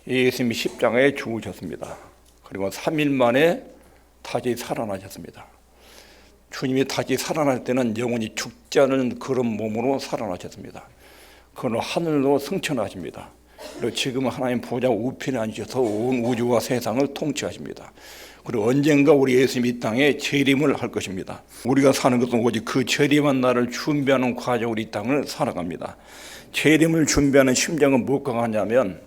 예수님이 십자가에 죽으셨습니다. 그리고 3일 만에 다시 살아나셨습니다. 주님이 다시 살아날 때는 영원히 죽지 않은 그런 몸으로 살아나셨습니다. 그는 하늘로 승천하십니다. 그리고 지금 하나님 보좌 우편에 앉으셔서 온 우주와 세상을 통치하십니다. 그리고 언젠가 우리 예수님이 이 땅에 재림을 할 것입니다. 우리가 사는 것은 오직 그 재림한 날을 준비하는 과정으로 이 땅을 살아갑니다. 재림을 준비하는 심정은 무엇과 같냐면,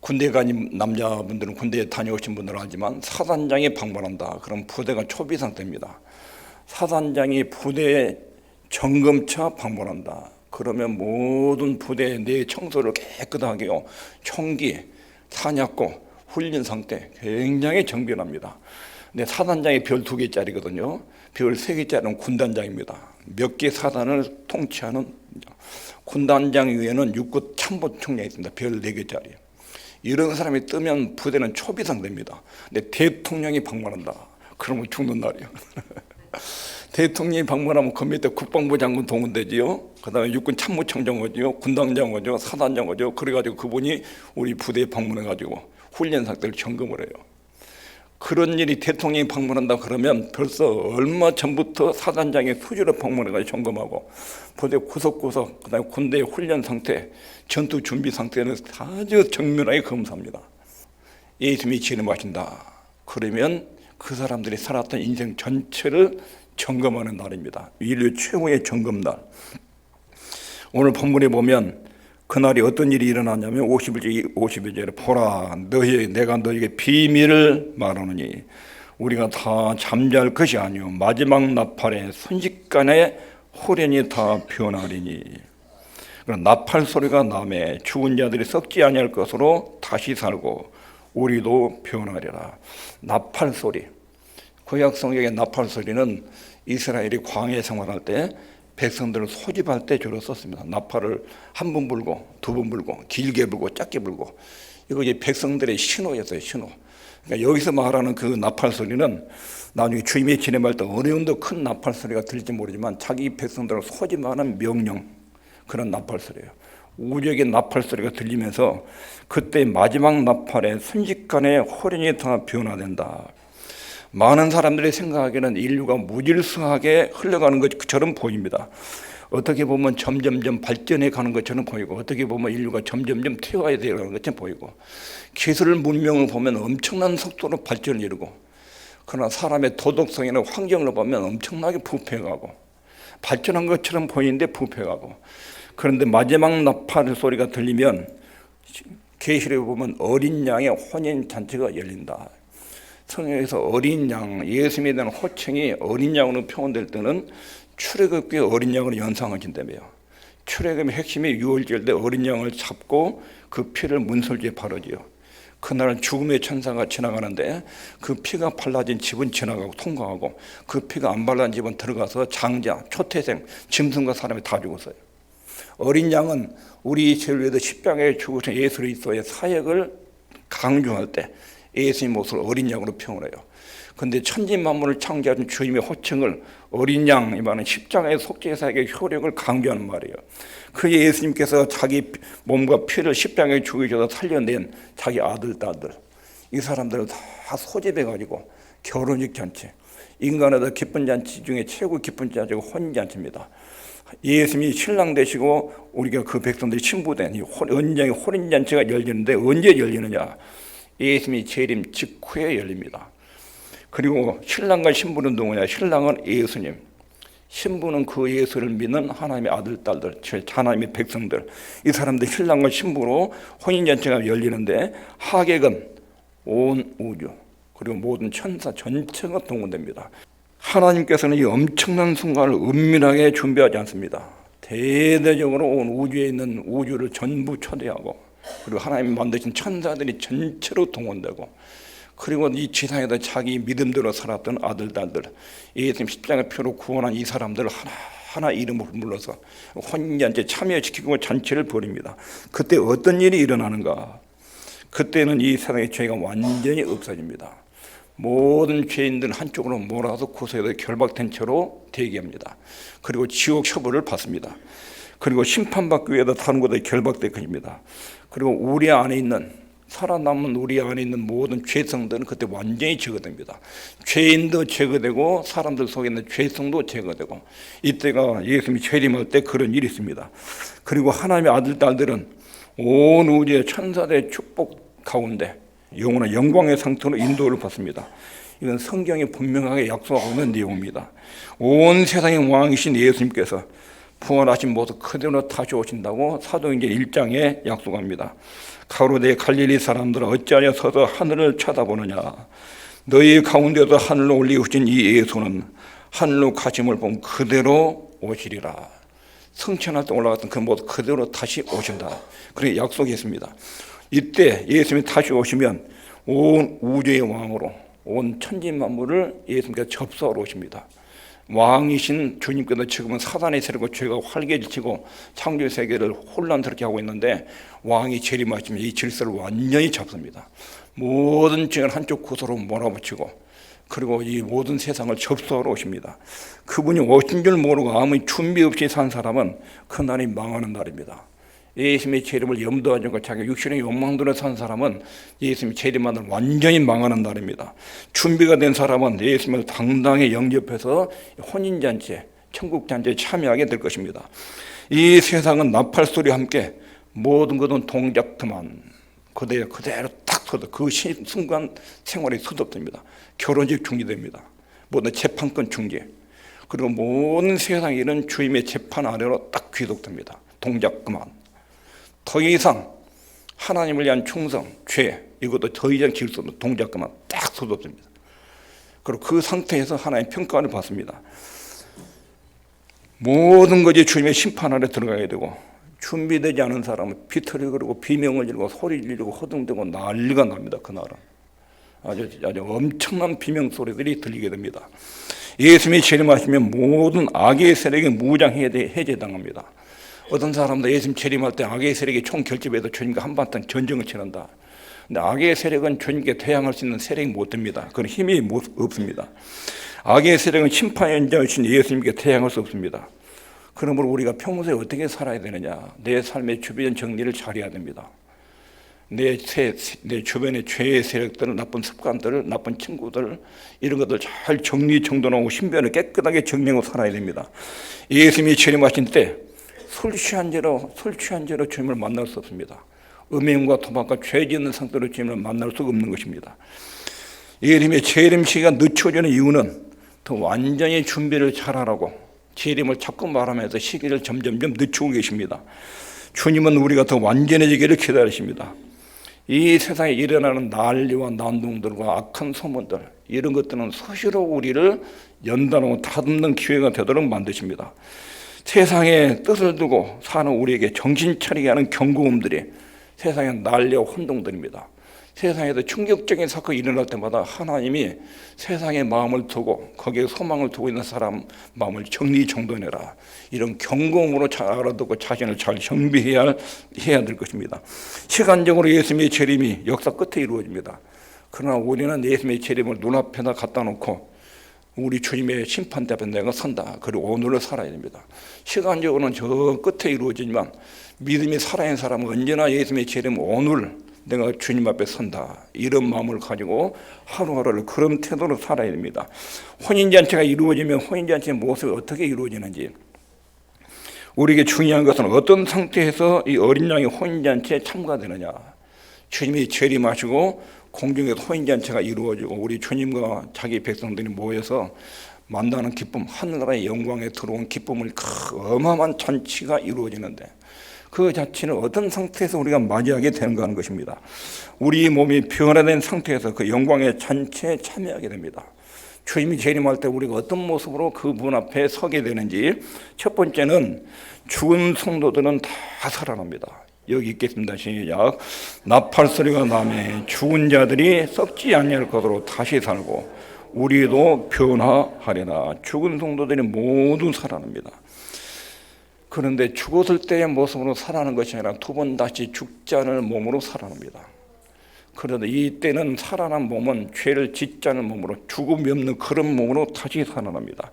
군대 간 남자분들은 군대에 다녀오신 분들은 알지만 사단장이 방문한다. 그럼 부대가 초비 상태입니다. 사단장이 부대에 점검차 방문한다. 그러면 모든 부대의 내 청소를 깨끗하게요, 총기, 탄약고, 훈련 상태 굉장히 정비합니다. 근데 사단장이 별 2개짜리거든요. 별 3개짜리는 군단장입니다. 몇 개 사단을 통치하는 군단장 위에는 육군 참모총장이 있습니다. 별 4개짜리. 이런 사람이 뜨면 부대는 초비상됩니다. 근데 대통령이 방문한다. 그러면 죽는 날이에요. 대통령이 방문하면 그 밑에 국방부 장군 동원되지요. 그 다음에 육군 참모총장 오죠, 군단장 오죠, 사단장 오죠. 그래가지고 그분이 우리 부대에 방문해가지고 훈련 상태를 점검을 해요. 그런 일이 대통령이 방문한다 그러면 벌써 얼마 전부터 사단장이 수시로 방문해가지고 점검하고 부대 구석구석, 그 다음에 군대의 훈련 상태, 전투 준비 상태는 아주 정밀하게 검사합니다. 예수님이 재림하신다 그러면 그 사람들이 살았던 인생 전체를 점검하는 날입니다. 인류 최고의 점검날. 오늘 본문에 보면 그날이 어떤 일이 일어나냐면 51절에 보라, 내가 너에게 비밀을 말하노니 우리가 다 잠잘 것이 아니요 마지막 나팔에 순식간에 호련이 다 변하리니. 나팔 소리가 나매 죽은 자들이 썩지 아니할 것으로 다시 살고 우리도 변하리라. 나팔 소리. 구약 성경의 나팔 소리는 이스라엘이 광야 생활할 때 백성들을 소집할 때 주로 썼습니다. 나팔을 한 번 불고, 2번 불고, 길게 불고, 짧게 불고. 이거 이제 백성들의 신호였어요, 신호. 그러니까 여기서 말하는 그 나팔 소리는 나중에 주님이 재림할 때 어느 정도 큰 나팔 소리가 들릴지 모르지만 자기 백성들을 소집하는 명령, 그런 나팔 소리예요. 우주의 나팔 소리가 들리면서 그때 마지막 나팔에 순식간에 호련이 다 변화된다. 많은 사람들이 생각하기에는 인류가 무질서하게 흘러가는 것처럼 보입니다. 어떻게 보면 점점점 발전해 가는 것처럼 보이고, 어떻게 보면 인류가 점점점 퇴화되어 가는 것처럼 보이고, 기술 문명을 보면 엄청난 속도로 발전을 이루고, 그러나 사람의 도덕성이나 환경을 보면 엄청나게 부패하고 발전한 것처럼 보이는데 부패하고. 그런데 마지막 나팔 소리가 들리면 계시록에 보면 어린 양의 혼인 잔치가 열린다. 성경에서 어린 양, 예수님에 대한 호칭이 어린 양으로 표현될 때는 출애굽기의 어린 양으로 연상하신다며요. 출애굽의 핵심이 유월절 때 어린 양을 잡고 그 피를 문설주에 바르지요. 그날 죽음의 천사가 지나가는데 그 피가 발라진 집은 지나가고 통과하고 그 피가 안 발라진 집은 들어가서 장자, 초태생, 짐승과 사람이 다 죽었어요. 어린 양은 우리 죄를 위해서 십자가에 죽으신 예수 그리스도의 사역을 강조할 때 예수님 모습을 어린 양으로 표현해요. 그런데 천지 만물을 창조하신 주님의 호칭을 어린 양, 이 말은 십자가의 속죄사역의 효력을 강조하는 말이에요. 그게 예수님께서 자기 몸과 피를 십자가에 죽이셔서 살려낸 자기 아들, 딸들, 이 사람들을 다 소집해가지고 결혼식 잔치, 인간의 기쁜 잔치 중에 최고 기쁜 잔치가 혼인잔치입니다. 예수님이 신랑 되시고 우리가 그 백성들이 신부된 이 언장의 혼인잔치가 열리는데 언제 열리느냐? 예수님이 재림 직후에 열립니다. 그리고 신랑과 신부는 누구냐? 신랑은 예수님, 신부는 그 예수를 믿는 하나님의 아들, 딸들, 하나님의 백성들, 이 사람들 신랑과 신부로 혼인잔치가 열리는데 하객은 온 우주 그리고 모든 천사 전체가 동원됩니다. 하나님께서는 이 엄청난 순간을 은밀하게 준비하지 않습니다. 대대적으로 온 우주에 있는 우주를 전부 초대하고, 그리고 하나님 만드신 천사들이 전체로 동원되고, 그리고 이 지상에서 자기 믿음대로 살았던 아들, 딸들, 예수님 십자가 표로 구원한 이 사람들을 하나하나 이름을 불러서 혼인잔치에 참여시키고 잔치를 벌입니다. 그때 어떤 일이 일어나는가? 그때는 이 세상의 죄가 완전히 없어집니다. 모든 죄인들은 한쪽으로 몰아서 구속에서 결박된 채로 대기합니다. 그리고 지옥 처벌을 받습니다. 그리고 심판받기 위해서 다른 곳에 결박될 것입니다. 그리고 우리 안에 있는 살아남은 우리 안에 있는 모든 죄성들은 그때 완전히 제거됩니다. 죄인도 제거되고 사람들 속에 있는 죄성도 제거되고, 이때가 예수님이 재림할 때 그런 일이 있습니다. 그리고 하나님의 아들, 딸들은 온 우주의 천사들의 축복 가운데 영원한 영광의 상태로 인도를 받습니다. 이건 성경이 분명하게 약속하고 있는 내용입니다. 온 세상의 왕이신 예수님께서 부활하신 모습 그대로 다시 오신다고 사도행전 1장에 약속합니다. 가로되 갈릴리 사람들아 어찌하여 서서 하늘을 쳐다보느냐. 너희 가운데서 하늘로 올리우신 이 예수는 하늘로 가심을 본 그대로 오시리라. 승천할 때 올라갔던 그 모습 그대로 다시 오신다. 그렇게 약속했습니다. 이때 예수님이 다시 오시면 온 우주의 왕으로 온 천지 만물을 예수님께서 접수하러 오십니다. 왕이신 주님께서 지금은 사단의 세력과 죄가 활개치고 창조 세계를 혼란스럽게 하고 있는데, 왕이 재림하시면 이 질서를 완전히 잡습니다. 모든 죄를 한쪽 구석으로 몰아붙이고, 그리고 이 모든 세상을 접수하러 오십니다. 그분이 오신 줄 모르고 아무 준비 없이 산 사람은 그날이 망하는 날입니다. 예수님의 재림을 염두하지 않고 자기 육신의 욕망대로 산 사람은 예수님의 재림하는 날 완전히 망하는 날입니다. 준비가 된 사람은 예수님을 당당히 영접해서 혼인잔치에, 천국잔치에 참여하게 될 것입니다. 이 세상은 나팔 소리와 함께 모든 것은 동작 그만, 그대로 딱 서도 그 순간 생활이 서럽습니다. 결혼식 중지됩니다. 모든 재판권 중지, 그리고 모든 세상의 일은 주님의 재판 아래로 딱 귀속됩니다. 동작 그만. 더 이상 하나님을 위한 충성, 죄, 이것도 더 이상 지을 수 없는 동작 그만 딱 서럽습니다. 그리고 그 상태에서 하나님 평가를 받습니다. 모든 것이 주님의 심판 아래 들어가야 되고, 준비되지 않은 사람은 비틀거리고 비명을 지르고 소리 지르고 허둥대고 난리가 납니다. 그날은 아주 엄청난 비명 소리들이 들리게 됩니다. 예수님이 재림하시면 모든 악의 세력이 무장 해제당합니다. 어떤 사람도 예수님 재림할 때 악의 세력이 총 결집해서 주님과 한바탕 전쟁을 치른다. 근데 악의 세력은 주님께 대항할 수 있는 세력이 못 됩니다. 그런 힘이 없습니다. 악의 세력은 심판의 연장이신 예수님께 대항할 수 없습니다. 그러므로 우리가 평소에 어떻게 살아야 되느냐. 내 삶의 주변 정리를 잘해야 됩니다. 내 주변의 죄의 세력들을, 나쁜 습관들을, 나쁜 친구들, 이런 것들 잘 정리정돈하고 신변을 깨끗하게 정리하고 살아야 됩니다. 예수님이 재림하신 때 술 취한 죄로 주님을 만날 수 없습니다. 음행과 도박과 죄 짓는 상태로 주님을 만날 수 없는 것입니다. 예수님의 재림 시기가 늦춰지는 이유는 더 완전히 준비를 잘하라고 재림을 자꾸 말하면서 시기를 점점점 늦추고 계십니다. 주님은 우리가 더 완전해지기를 기다리십니다. 이 세상에 일어나는 난리와 난동들과 악한 소문들, 이런 것들은 수시로 우리를 연단하고 다듬는 기회가 되도록 만드십니다. 세상에 뜻을 두고 사는 우리에게 정신 차리게 하는 경고음들이 세상의 난리와 혼동들입니다. 세상에서 충격적인 사건이 일어날 때마다 하나님이 세상의 마음을 두고 거기에 소망을 두고 있는 사람 마음을 정리정돈해라, 이런 경고음으로 잘 알아듣고 자신을 잘 정비해야 될 것입니다. 시간적으로 예수님의 재림이 역사 끝에 이루어집니다. 그러나 우리는 예수님의 재림을 눈앞에다 갖다 놓고 우리 주님의 심판 앞에 내가 선다, 그리고 오늘을 살아야 됩니다. 시간적으로는 저 끝에 이루어지지만 믿음이 살아있는 사람은 언제나 예수님의 재림 오늘 내가 주님 앞에 선다, 이런 마음을 가지고 하루하루를 그런 태도로 살아야 됩니다. 혼인잔치가 이루어지면 혼인잔치의 모습이 어떻게 이루어지는지, 우리에게 중요한 것은 어떤 상태에서 이 어린 양이 혼인잔치에 참가되느냐. 주님이 재림하시고 공중에서 혼인잔치가 이루어지고 우리 주님과 자기 백성들이 모여서 만나는 기쁨, 하늘나라의 영광에 들어온 기쁨을 어마어마한 잔치가 이루어지는데, 그 자체는 어떤 상태에서 우리가 맞이하게 되는가 하는 것입니다. 우리 몸이 변화된 상태에서 그 영광의 잔치에 참여하게 됩니다. 주님이 재림할 때 우리가 어떤 모습으로 그 문 앞에 서게 되는지, 첫 번째는 죽은 성도들은 다 살아납니다. 여기 있겠습니다. 시작. 나팔 소리가 나매 죽은 자들이 썩지 아니할 것으로 다시 살고 우리도 변화하리라. 죽은 성도들이 모두 살아납니다. 그런데 죽었을 때의 모습으로 살아나는 것이 아니라 두 번 다시 죽지 않을 몸으로 살아납니다. 그런데 이때는 살아난 몸은 죄를 짓지 않을 몸으로, 죽음이 없는 그런 몸으로 다시 살아납니다.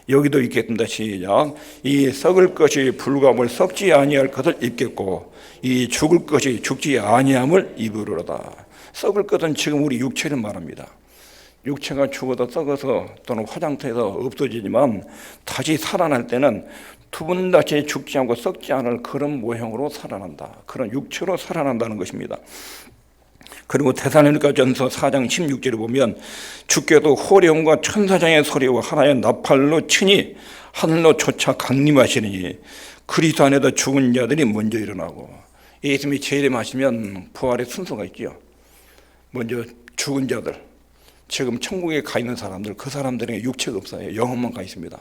여기도 있겠습니다. 시작. 이 썩을 것이 불감을 썩지 아니할 것을 입겠고 이 죽을 것이 죽지 아니함을 입으리로다. 썩을 것은 지금 우리 육체를 말합니다. 육체가 죽어도 썩어서 또는 화장터에서 없어지지만 다시 살아날 때는 두 번 다시 죽지 않고 썩지 않을 그런 모형으로 살아난다. 그런 육체로 살아난다는 것입니다. 그리고 데살로니가전서 4장 16절에 보면 주께도 호령과 천사장의 소리와 하나의 나팔로 치니 하늘로 솟아 강림하시니 그리스도 안에서 죽은 자들이 먼저 일어나고, 예수님이 재림하시면 부활의 순서가 있죠. 먼저 죽은 자들, 지금 천국에 가 있는 사람들, 그 사람들에게 육체가 없어요. 영혼만 가 있습니다.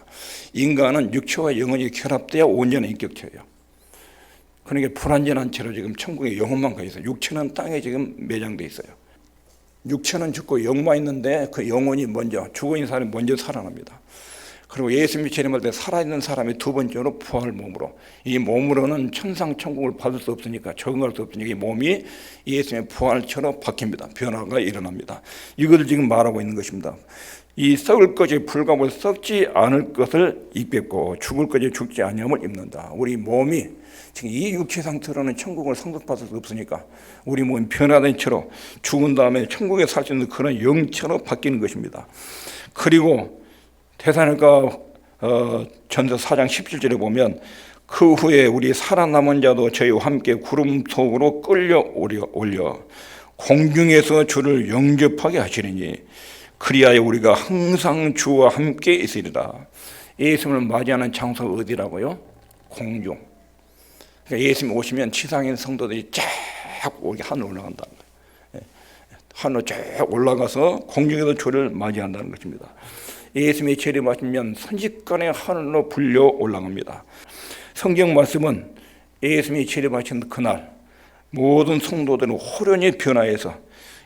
인간은 육체와 영혼이 결합돼야 온전한 인격체예요. 그러니까 불완전한 채로 지금 천국에 영혼만 가 있어요. 육체는 땅에 지금 매장돼 있어요. 육체는 죽고 영만 있는데 그 영혼이 먼저, 죽어 있는 사람이 먼저 살아납니다. 그리고 예수님이 재림할 때 살아있는 사람이 두 번째로 부활 몸으로, 이 몸으로는 천상 천국을 받을 수 없으니까, 적응할 수 없으니까 이 몸이 예수님의 부활처럼 바뀝니다. 변화가 일어납니다. 이것을 지금 말하고 있는 것입니다. 이 썩을 것이 불감을 썩지 않을 것을 입겠고 죽을 것이 죽지 아니함을 입는다. 우리 몸이 지금 이 육체 상태로는 천국을 상속받을 수 없으니까 우리 몸이 변화된 채로 죽은 다음에 천국에 살 수 있는 그런 영처럼 바뀌는 것입니다. 그리고 데살로니가 전서 4장 17절에 보면 그 후에 우리 살아남은 자도 저희와 함께 구름 속으로 끌려 올려 공중에서 주를 영접하게 하시리니 그리하여 우리가 항상 주와 함께 있으리라. 예수님을 맞이하는 장소가 어디라고요? 공중. 그러니까 예수님 오시면 지상에 있는 성도들이 쫙 하늘로 올라간다는 거예요. 하늘로 쫙 올라가서 공중에서 주를 맞이한다는 것입니다. 예수님이 재림하시면 순식간에 하늘로 불려 올라갑니다. 성경 말씀은 예수님이 재림하신 그날 모든 성도들은 호련히 변화해서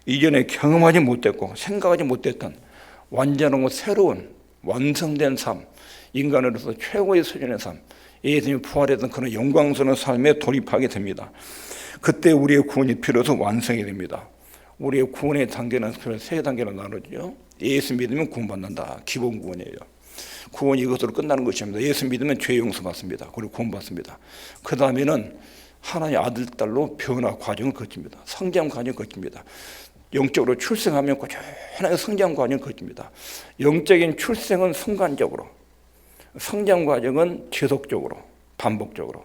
이전에 경험하지 못했고 생각하지 못했던 완전하고 새로운 완성된 삶, 인간으로서 최고의 수준의 삶, 예수님이 부활했던 그런 영광스러운 삶에 돌입하게 됩니다. 그때 우리의 구원이 비로소 완성이 됩니다. 우리의 구원의 단계는 세 단계로 나누죠. 예수 믿으면 구원받는다. 기본 구원이에요. 구원이 이것으로 끝나는 것입니다. 예수 믿으면 죄 용서 받습니다. 그리고 구원받습니다. 그 다음에는 하나님의 아들, 딸로 변화 과정을 거칩니다. 성장 과정을 거칩니다. 영적으로 출생하면 꾸준하게 성장 과정을 거칩니다. 영적인 출생은 순간적으로, 성장 과정은 지속적으로, 반복적으로.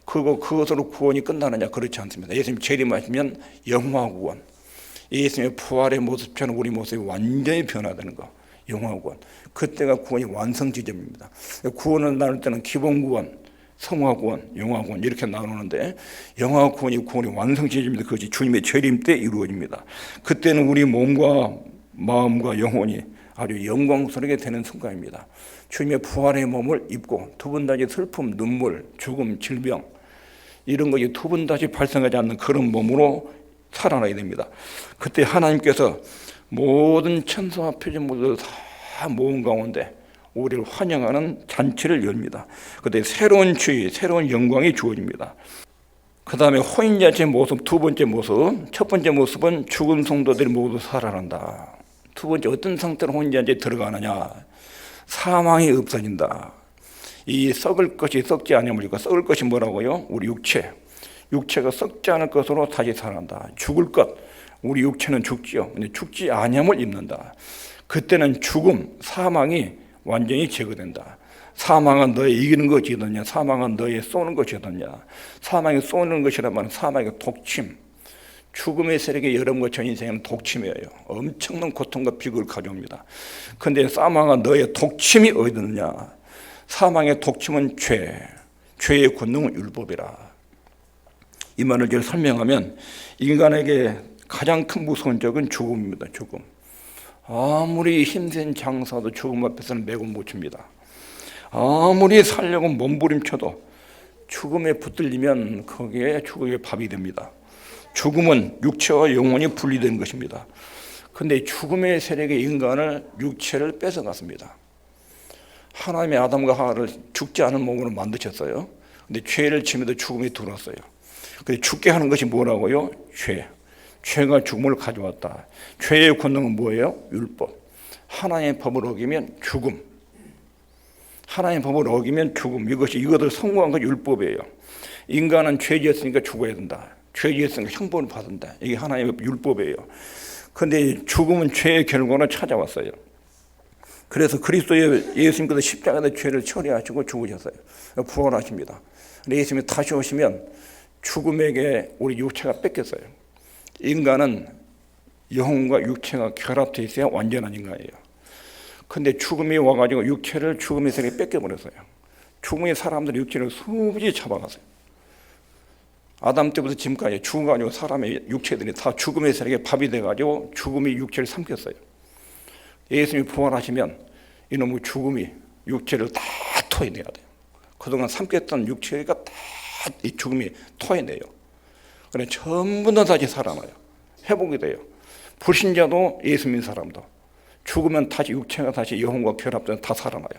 그것으로 구원이 끝나느냐? 그렇지 않습니다. 예수님 재림하시면 영화 구원, 예수님의 부활의 모습처럼 우리 모습이 완전히 변화되는 거, 영화 구원. 그때가 구원이 완성 지점입니다. 구원을 나눌 때는 기본 구원, 성화 구원, 영화 구원 이렇게 나누는데, 영화 구원이 구원의 완성 지점입니다. 그것이 주님의 재림 때 이루어집니다. 그때는 우리 몸과 마음과 영혼이 아주 영광스럽게 되는 순간입니다. 주님의 부활의 몸을 입고 두 번 다시 슬픔, 눈물, 죽음, 질병 이런 것이 두 번 다시 발생하지 않는 그런 몸으로 살아나게 됩니다. 그때 하나님께서 모든 천사와 표적물들 다 모은 가운데 우리를 환영하는 잔치를 열립니다. 그때 새로운 주의, 새로운 영광이 주어집니다. 그 다음에 혼인잔치의 모습, 두 번째 모습. 첫 번째 모습은 죽은 성도들이 모두 살아난다. 두 번째, 어떤 상태로 혼인잔치에 들어가느냐? 사망이 없어진다. 이 썩을 것이 썩지 아니하므리까. 썩을 것이 뭐라고요? 우리 육체. 육체가 썩지 않을 것으로 다시 살아난다. 죽을 것, 우리 육체는 죽지요. 근데 죽지 아니함을 입는다. 그때는 죽음, 사망이 완전히 제거된다. 사망은 너의 이기는 것이더냐? 사망은 너의 쏘는 것이더냐? 사망이 쏘는 것이라면 사망의 독침, 죽음의 세력에 여러분과 전 인생에는 독침이에요. 엄청난 고통과 비극을 가져옵니다. 그런데 사망은 너의 독침이 어디느냐? 사망의 독침은 죄, 죄의 권능은 율법이라. 이 말을 제가 설명하면, 인간에게 가장 큰 무서운 적은 죽음입니다. 죽음. 아무리 힘센 장사도 죽음 앞에서는 매고 못 칩니다. 아무리 살려고 몸부림쳐도 죽음에 붙들리면 거기에 죽음의 밥이 됩니다. 죽음은 육체와 영혼이 분리된 것입니다. 그런데 죽음의 세력의 인간을, 육체를 뺏어갔습니다. 하나님의 아담과 하와를 죽지 않은 몸으로 만드셨어요. 그런데 죄를 지면서 죽음이 들어왔어요. 근데 죽게 하는 것이 뭐라고요? 죄. 죄가 죽음을 가져왔다. 죄의 권능은 뭐예요? 율법. 하나님의 법을 어기면 죽음. 하나님 법을 어기면 죽음. 이것을 성공한 건 율법이에요. 인간은 죄 지었으니까 죽어야 된다. 죄 지었으니까 형벌을 받는다. 이게 하나님의 율법이에요. 그런데 죽음은 죄의 결과로 찾아왔어요. 그래서 그리스도의 예수님께서 십자가의 죄를 처리하시고 죽으셨어요. 부활하십니다. 근데 예수님이 다시 오시면 죽음에게 우리 육체가 뺏겼어요. 인간은 영혼과 육체가 결합되어 있어야 완전한 인간이에요. 근데 죽음이 와가지고 육체를 죽음의 세력에 뺏겨버렸어요. 죽음의 사람들이 육체를 수없이 잡아갔어요. 아담 때부터 지금까지 죽어가지고 사람의 육체들이 다 죽음의 세력에 밥이 돼가지고 죽음이 육체를 삼켰어요. 예수님이 부활하시면 이놈의 죽음이 육체를 다 토해내야 돼요. 그동안 삼켰던 육체가 다 이 죽음이 토해내요. 그래 전부 다 다시 살아나요. 회복이 돼요. 불신자도 예수 믿는 사람도 죽으면 다시 육체가 다시 영혼과 결합돼서 다 살아나요.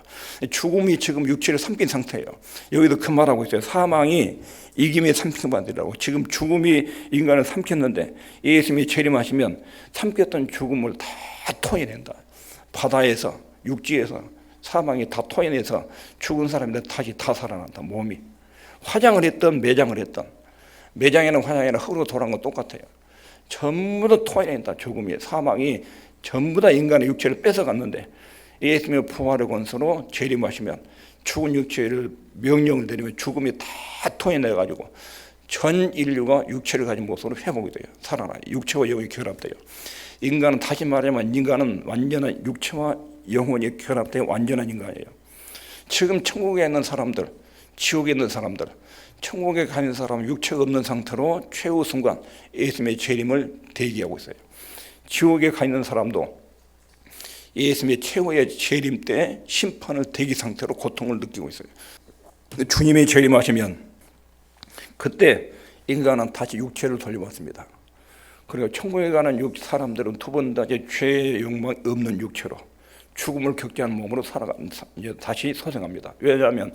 죽음이 지금 육체를 삼킨 상태예요. 여기도 그 말하고 있어요. 사망이 이김에 삼킨 바들이라고. 지금 죽음이 인간을 삼켰는데 예수님이 재림하시면 삼켰던 죽음을 다 토해낸다. 바다에서 육지에서 사망이 다 토해내서 죽은 사람들 다시 다 살아난다. 몸이 화장을 했던 매장을 했던 매장에는 화장에는 흙으로 돌아간 건 똑같아요. 전부 다 토해낸다. 죽음이 사망이 전부 다 인간의 육체를 뺏어갔는데 예수님의 부활의 권세로 재림하시면 죽은 육체를 명령을 내리면 죽음이 다 토해내가지고 전 인류가 육체를 가진 모습으로 회복이 돼요. 살아나요. 육체와 영혼이 결합돼요. 인간은 다시 말하면 인간은 완전한 육체와 영혼이 결합되어 완전한 인간이에요. 지금 천국에 있는 사람들, 지옥에 있는 사람들, 천국에 가는 사람은 육체가 없는 상태로 최후 순간 예수님의 재림을 대기하고 있어요. 지옥에 가 있는 사람도 예수님의 최후의 재림 때 심판을 대기 상태로 고통을 느끼고 있어요. 주님이 재림하시면 그때 인간은 다시 육체를 돌려받습니다. 그리고 천국에 가는 사람들은 두 번 다시 죄의 욕망 없는 육체로 죽음을 겪지 않은 몸으로 다시 소생합니다. 왜냐하면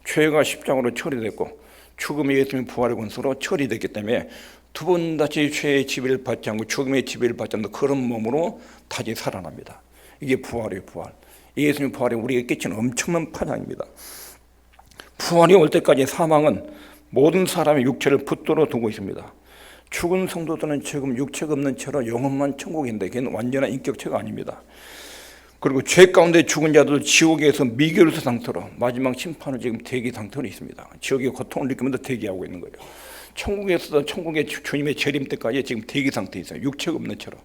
죄가 십자가로 처리됐고 죽음의 예수님의 부활의 권세로 처리됐기 때문에 두 번 다시 죄의 지배를 받지 않고 죽음의 지배를 받지 않는 그런 몸으로 다시 살아납니다. 이게 부활이에요. 부활. 예수님의 부활이 우리에게 끼치는 엄청난 파장입니다. 부활이 올 때까지 사망은 모든 사람의 육체를 붙들어 두고 있습니다. 죽은 성도들은 지금 육체가 없는 채로 영혼만 천국인데 그건 완전한 인격체가 아닙니다. 그리고 죄 가운데 죽은 자들 지옥에서 미결수 상태로 마지막 심판을 지금 대기 상태로 있습니다. 지옥의 고통을 느끼면서 대기하고 있는 거예요. 천국에서도 천국의 주님의 재림 때까지 지금 대기 상태에 있어요. 육체가 없는 채로.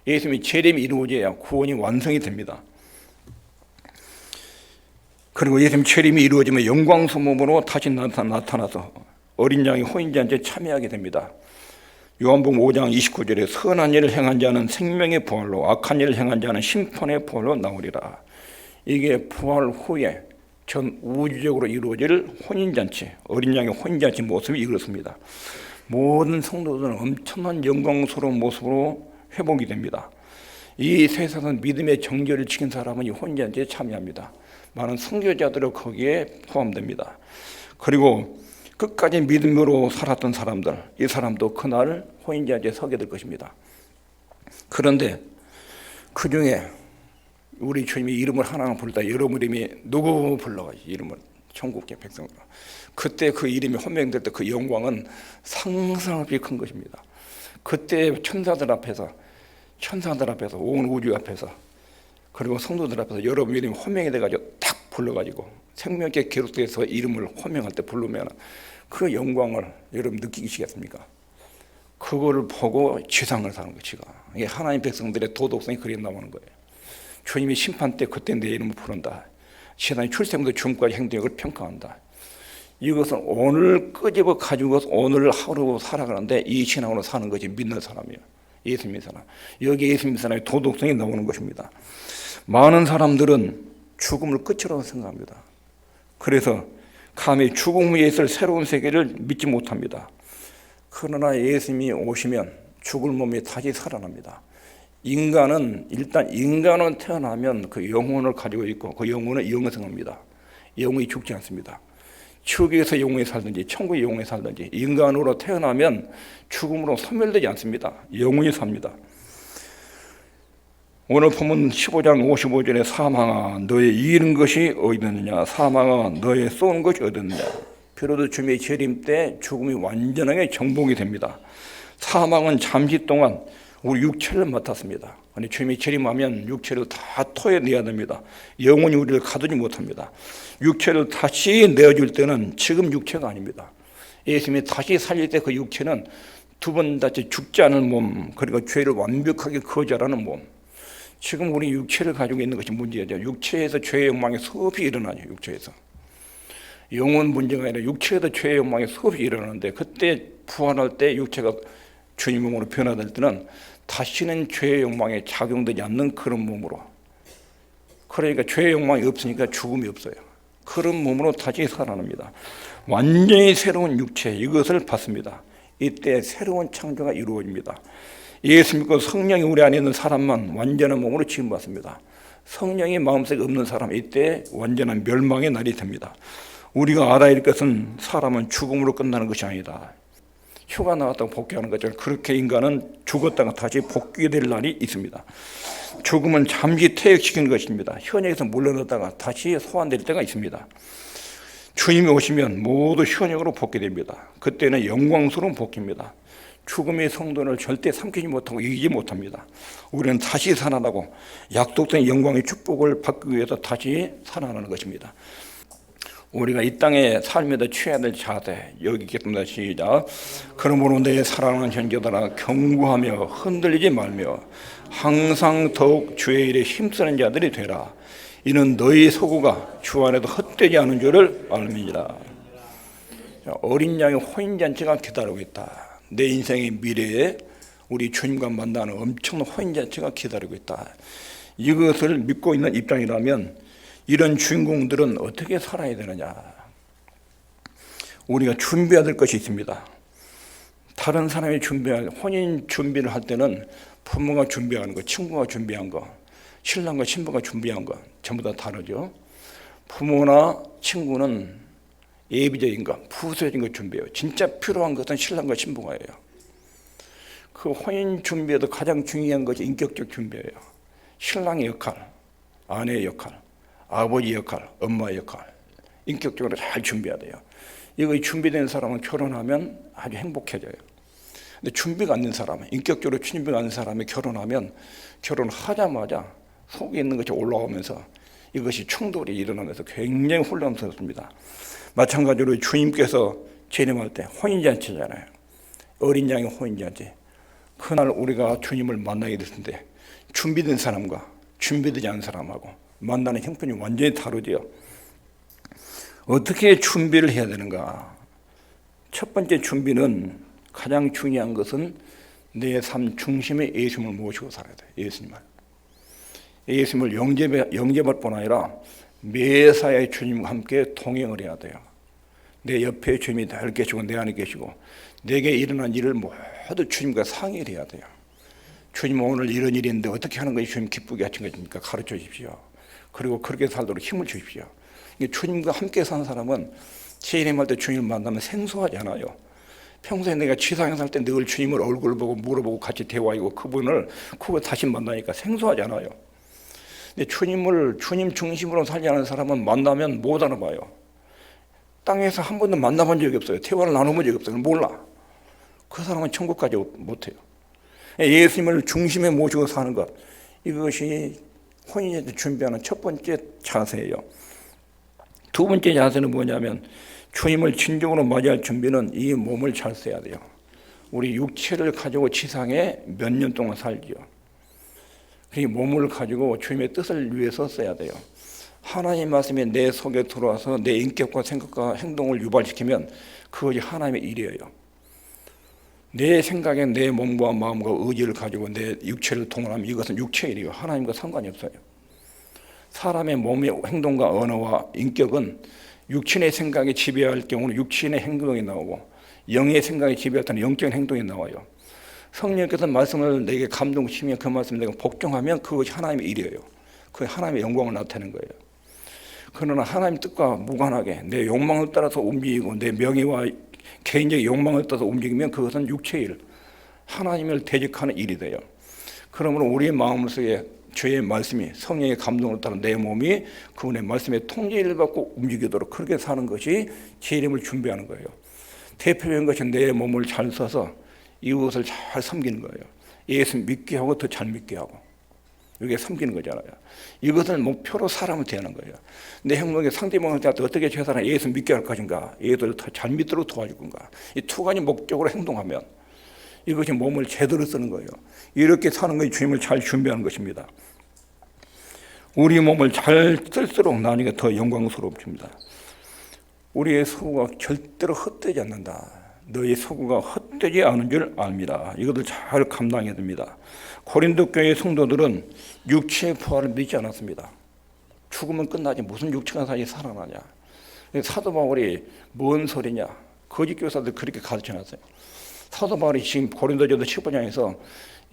예수님이 재림이 이루어져야 구원이 완성이 됩니다. 그리고 예수님 재림이 이루어지면 영광스 몸으로 다시 나타나서 어린 양이 혼인잔치에 참여하게 됩니다. 요한복음 5장 29절에 선한 일을 행한 자는 생명의 부활로 악한 일을 행한 자는 심판의 부활로 나오리라. 이게 부활 후에 전 우주적으로 이루어질 혼인잔치, 어린 양의 혼인잔치 모습이 이렇습니다. 모든 성도들은 엄청난 영광스러운 모습으로 회복이 됩니다. 이 세상은 믿음의 정절을 지킨 사람은 이 혼인잔치에 참여합니다. 많은 선교자들은 거기에 포함됩니다. 그리고 끝까지 믿음으로 살았던 사람들, 이 사람도 그날 혼인잔치에 서게 될 것입니다. 그런데 그 중에 우리 주님이 이름을 하나만 부를 때 여러분 이름이 누구 불러가지고 이름을 천국의 백성으로 그때 그 이름이 혼명될 때 그 영광은 상상 없이 큰 것입니다. 그때 천사들 앞에서 온 우주 앞에서 그리고 성도들 앞에서 여러분 이름이 혼명이 돼가지고 딱 불러가지고 생명의 기록돼서 이름을 호명할 때 부르면 그 영광을 여러분 느끼시겠습니까? 그거를 보고 지상을 사는 거예요. 지가 이게 하나님 백성들의 도덕성이 그리 나오는 거예요. 주님이 심판 때 그때 내 이름을 부른다. 세상의 출생부터 죽음까지 행동력을 평가한다. 이것은 오늘 끄집어 가지고 오늘 하루 살아가는데 이 신앙으로 사는 것이 믿는 사람이에요. 예수 믿는 사람. 여기 예수 믿는 사람의 도덕성이 나오는 것입니다. 많은 사람들은 죽음을 끝이라고 생각합니다. 그래서 감히 죽음 후에 있을 새로운 세계를 믿지 못합니다. 그러나 예수님이 오시면 죽을 몸이 다시 살아납니다. 인간은 일단 인간은 태어나면 그 영혼을 가지고 있고 그 영혼은 영생합니다. 영혼이 죽지 않습니다. 지옥에서 영혼이 살든지 천국의 영혼이 살든지 인간으로 태어나면 죽음으로 소멸되지 않습니다. 영혼이 삽니다. 오늘 본문 15장 55절에 사망아 너의 이기는 것이 어디느냐, 사망아 너의 쏘는 것이 어디느냐. 비로소 주님의 재림 때 죽음이 완전하게 정복이 됩니다. 사망은 잠시 동안 우리 육체를 맡았습니다. 아니, 주님이 재림하면 육체를 다 토해내야 됩니다. 영원히 우리를 가두지 못합니다. 육체를 다시 내어줄 때는 지금 육체가 아닙니다. 예수님이 다시 살릴 때 그 육체는 두 번 다시 죽지 않은 몸, 그리고 죄를 완벽하게 거절하는 몸. 지금 우리 육체를 가지고 있는 것이 문제죠. 육체에서 죄의 욕망이 수없이 일어나죠. 육체에서. 영혼 문제가 아니라 육체에서 죄의 욕망이 수없이 일어나는데, 그때 부활할 때 육체가 주님 몸으로 변화될 때는 다시는 죄의 욕망에 작용되지 않는 그런 몸으로, 그러니까 죄의 욕망이 없으니까 죽음이 없어요. 그런 몸으로 다시 살아납니다. 완전히 새로운 육체, 이것을 받습니다. 이때 새로운 창조가 이루어집니다. 예수 믿고 성령이 우리 안에 있는 사람만 완전한 몸으로 지음받습니다. 성령이 마음속에 없는 사람, 이때 완전한 멸망의 날이 됩니다. 우리가 알아야 할 것은 사람은 죽음으로 끝나는 것이 아니다. 휴가 나왔다고 복귀하는 것처럼 그렇게 인간은 죽었다가 다시 복귀될 날이 있습니다. 죽음은 잠시 퇴역시키는 것입니다. 현역에서 물러났다가 다시 소환될 때가 있습니다. 주님이 오시면 모두 현역으로 복귀됩니다. 그때는 영광스러운 복귀입니다. 죽음의 성도를 절대 삼키지 못하고 이기지 못합니다. 우리는 다시 살아나고 약속된 영광의 축복을 받기 위해서 다시 살아나는 것입니다. 우리가 이 땅의 삶에서 취해야 될 자세, 여기 있겠습니다. 시작. 그러므로 내 사랑하는 형제들아, 경고하며 흔들리지 말며 항상 더욱 주의 일에 힘쓰는 자들이 되라. 이는 너희 소구가 주 안에도 헛되지 않은 줄을 알미니라. 어린 양의 혼인잔치가 기다리고 있다. 내 인생의 미래에 우리 주님과 만나는 엄청난 혼인잔치가 기다리고 있다. 이것을 믿고 있는 입장이라면 이런 주인공들은 어떻게 살아야 되느냐. 우리가 준비해야 될 것이 있습니다. 다른 사람이 준비할, 혼인 준비를 할 때는 부모가 준비하는 거, 친구가 준비한 거, 신랑과 신부가 준비한 거 전부 다 다르죠. 부모나 친구는 예비적인 거, 부수적인 거 준비해요. 진짜 필요한 것은 신랑과 신부가 해요. 그 혼인 준비에도 가장 중요한 것이 인격적 준비예요. 신랑의 역할, 아내의 역할, 아버지 역할, 엄마의 역할, 인격적으로 잘 준비해야 돼요. 이거 준비된 사람은 결혼하면 아주 행복해져요. 근데 준비가 안 된 사람, 인격적으로 준비가 안 된 사람이 결혼하면 결혼하자마자 속에 있는 것이 올라오면서 이것이 충돌이 일어나면서 굉장히 혼란스럽습니다. 마찬가지로 주님께서 재림할 때 혼인잔치잖아요. 어린 양의 혼인잔치. 그날 우리가 주님을 만나게 될 텐데 준비된 사람과 준비되지 않은 사람하고 만나는 형편이 완전히 다르죠. 어떻게 준비를 해야 되는가? 첫 번째 준비는, 가장 중요한 것은 내 삶 중심에 예수님을 모시고 살아야 돼요. 예수님을 영접할 뿐 아니라 매사에 주님과 함께 동행을 해야 돼요. 내 옆에 주님이 늘 계시고 내 안에 계시고 내게 일어난 일을 모두 주님과 상의를 해야 돼요. 주님, 오늘 이런 일이 있는데 어떻게 하는 것이 주님 기쁘게 하신 것입니까? 가르쳐 주십시오. 그리고 그렇게 살도록 힘을 주십시오. 주님과 함께 사는 사람은 재림할 때 주님을 만나면 생소하지 않아요. 평소에 내가 지상에 살 때 늘 주님을 얼굴 보고 물어보고 같이 대화하고 그분을 다시 만나니까 생소하지 않아요. 근데 주님 중심으로 살지 않은 사람은 만나면 못 알아봐요. 땅에서 한 번도 만나본 적이 없어요. 대화를 나눠본 적이 없어요. 몰라. 그 사람은 천국까지 못해요. 예수님을 중심에 모시고 사는 것, 이것이 혼인에 준비하는 첫 번째 자세예요. 두 번째 자세는 뭐냐면, 주님을 진정으로 맞이할 준비는 이 몸을 잘 써야 돼요. 우리 육체를 가지고 지상에 몇 년 동안 살지요. 이 몸을 가지고 주님의 뜻을 위해서 써야 돼요. 하나님 말씀이 내 속에 들어와서 내 인격과 생각과 행동을 유발시키면 그것이 하나님의 일이에요. 내 생각에 내 몸과 마음과 의지를 가지고 내 육체를 동원하면 이것은 육체의 일이에요. 하나님과 상관이 없어요. 사람의 몸의 행동과 언어와 인격은 육신의 생각이 지배할 경우는 육신의 행동이 나오고, 영의 생각이 지배할 때는 영적인 행동이 나와요. 성령께서 말씀을 내게 감동시키면 그 말씀을 내가 복종하면 그것이 하나님의 일이에요. 그게 하나님의 영광을 나타내는 거예요. 그러나 하나님 뜻과 무관하게 내 욕망을 따라서 움직이고 내 명예와 개인적인 욕망을 따라서 움직이면 그것은 육체의 일, 하나님을 대적하는 일이 돼요. 그러므로 우리의 마음속에 주의 말씀이 성령의 감동을 따라 내 몸이 그분의 말씀에 통제를 받고 움직이도록 그렇게 사는 것이 재림을 준비하는 거예요. 대표적인 것이 내 몸을 잘 써서 이웃을 잘 섬기는 거예요. 예수 믿게 하고 더 잘 믿게 하고, 이게 섬기는 거잖아요. 이것을 목표로 사람을 대하는 거예요. 내 행동에 상대방을 대할 때 어떻게 저 사람 예수 믿게 할 것인가, 예수를 더 잘 믿도록 도와줄 건가, 이 두 가지 목적으로 행동하면 이것이 몸을 제대로 쓰는 거예요. 이렇게 사는 것이 주님을 잘 준비하는 것입니다. 우리 몸을 잘 쓸수록 나중에 더 영광스러워집니다. 우리의 소구가 절대로 헛되지 않는다. 너희 소구가 헛되지 않은 줄 압니다. 이것을 잘 감당해야 됩니다. 고린도 교회 성도들은 육체의 부활을 믿지 않았습니다. 죽으면 끝나지 무슨 육체가 다시 살아나냐. 사도 바울이 뭔 소리냐. 거짓 교사들 그렇게 가르쳐놨어요. 사도 바울이 지금 고린도전서 15장에서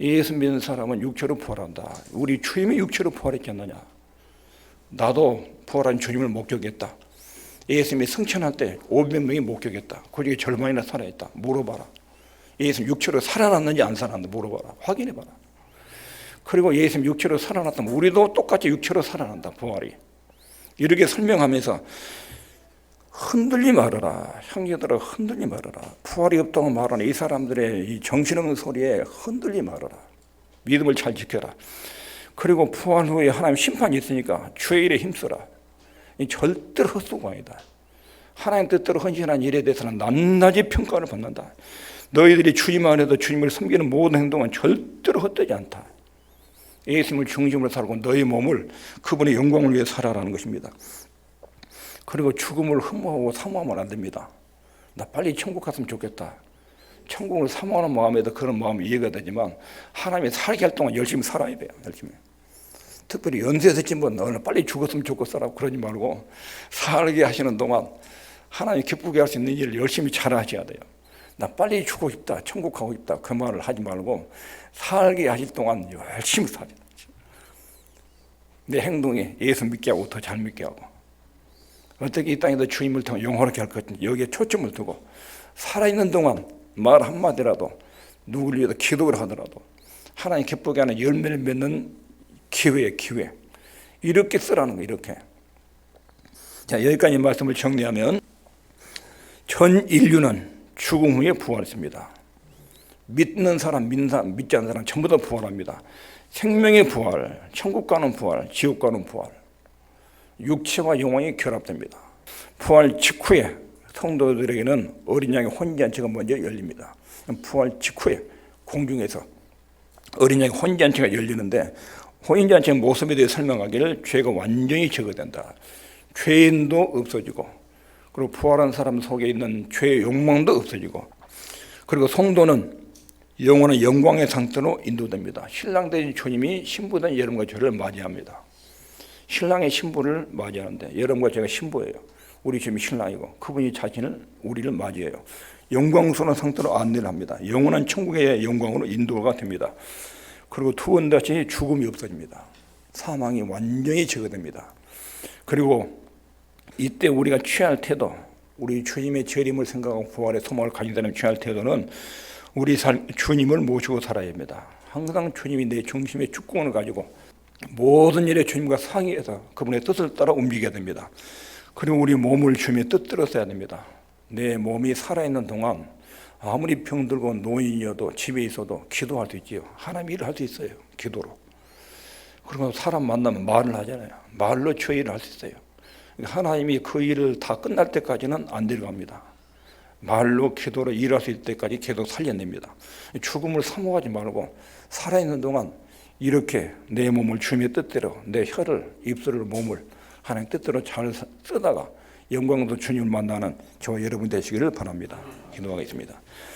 예수 믿는 사람은 육체로 부활한다. 우리 주님이 육체로 부활했지 않느냐. 나도 부활한 주님을 목격했다. 예수님이 승천할 때 500명이 목격했다. 그중에 절반이나 살아있다. 물어봐라. 예수님 육체로 살아났는지 안 살아났는지 물어봐라. 확인해봐라. 그리고 예수님 육체로 살아났다면 우리도 똑같이 육체로 살아난다. 부활이. 이렇게 설명하면서 흔들리 말아라. 형제들아 흔들리 말아라. 부활이 없다고 말하는 이 사람들의 이 정신없는 소리에 흔들리 말아라. 믿음을 잘 지켜라. 그리고 부활 후에 하나님 심판이 있으니까 주의 일에 힘써라. 절대로 헛수고가 아니다. 하나님 뜻대로 헌신한 일에 대해서는 낱낱이 평가를 받는다. 너희들이 주님 안에서 주님을 섬기는 모든 행동은 절대로 헛되지 않다. 예수님을 중심으로 살고 너희 몸을 그분의 영광을 위해 살아라는 것입니다. 그리고 죽음을 흠모하고 사모하면 안 됩니다. 나 빨리 천국 갔으면 좋겠다. 천국을 사모하는 마음에도 그런 마음이 이해가 되지만 하나님이 살게 할 동안 열심히 살아야 돼요. 열심히. 특별히 연세 드신 분 너는 빨리 죽었으면 좋겠어라고 그러지 말고 살게 하시는 동안 하나님 기쁘게 할 수 있는 일을 열심히 잘 하셔야 돼요. 나 빨리 죽고 싶다, 천국 가고 싶다 그 말을 하지 말고 살게 하실 동안 열심히 살아야 돼요. 내 행동에 예수 믿게 하고 더 잘 믿게 하고 어떻게 이 땅에서 주님을 통해 영화롭게 할 것인지 여기에 초점을 두고 살아있는 동안 말 한마디라도 누구를 위해서 기도를 하더라도 하나님 기쁘게 하는 열매를 맺는 기회 이렇게 쓰라는 거예요. 이렇게. 자, 여기까지 말씀을 정리하면 전 인류는 죽음 후에 부활했습니다. 믿는 사람, 믿지 않는 사람 전부 다 부활합니다. 생명의 부활, 천국 가는 부활, 지옥 가는 부활, 육체와 영혼이 결합됩니다. 부활 직후에 성도들에게는 어린 양의 혼인잔치가 먼저 열립니다. 부활 직후에 공중에서 어린 양의 혼인잔치가 열리는데 혼인잔치의 모습에 대해 설명하기를 죄가 완전히 제거된다. 죄인도 없어지고 그리고 부활한 사람 속에 있는 죄의 욕망도 없어지고 그리고 성도는 영원한 영광의 상태로 인도됩니다. 신랑 된 주님이 신부된 여러분과 저를 맞이합니다. 신랑의 신부를 맞이하는데 여러분과 제가 신부예요. 우리 주님이 신랑이고 그분이 우리를 맞이해요. 영광스러운 상태로 안내를 합니다. 영원한 천국의 영광으로 인도가 됩니다. 그리고 두 번 다시 죽음이 없어집니다. 사망이 완전히 제거됩니다. 그리고 이때 우리가 취할 태도, 우리 주님의 재림을 생각하고 부활의 소망을 가진 사람이 취할 태도는 우리 주님을 모시고 살아야 합니다. 항상 주님이 내 중심의 주권을 가지고 모든 일에 주님과 상의해서 그분의 뜻을 따라 움직여야 됩니다. 그리고 우리 몸을 주님의 뜻대로 써야 됩니다. 내 몸이 살아있는 동안 아무리 병들고 노인이어도 집에 있어도 기도할 수 있지요. 하나님 일을 할 수 있어요. 기도로. 그리고 사람 만나면 말을 하잖아요. 말로 주의 일을 할 수 있어요. 하나님이 그 일을 다 끝날 때까지는 안 들어갑니다. 말로 기도로 일할 수 있을 때까지 계속 살려냅니다. 죽음을 사모하지 말고 살아있는 동안 이렇게 내 몸을 주님의 뜻대로 내 혀를, 입술을, 몸을 하나님 뜻대로 잘 쓰다가 영광도 주님을 만나는 저와 여러분 되시기를 바랍니다. 기도하겠습니다.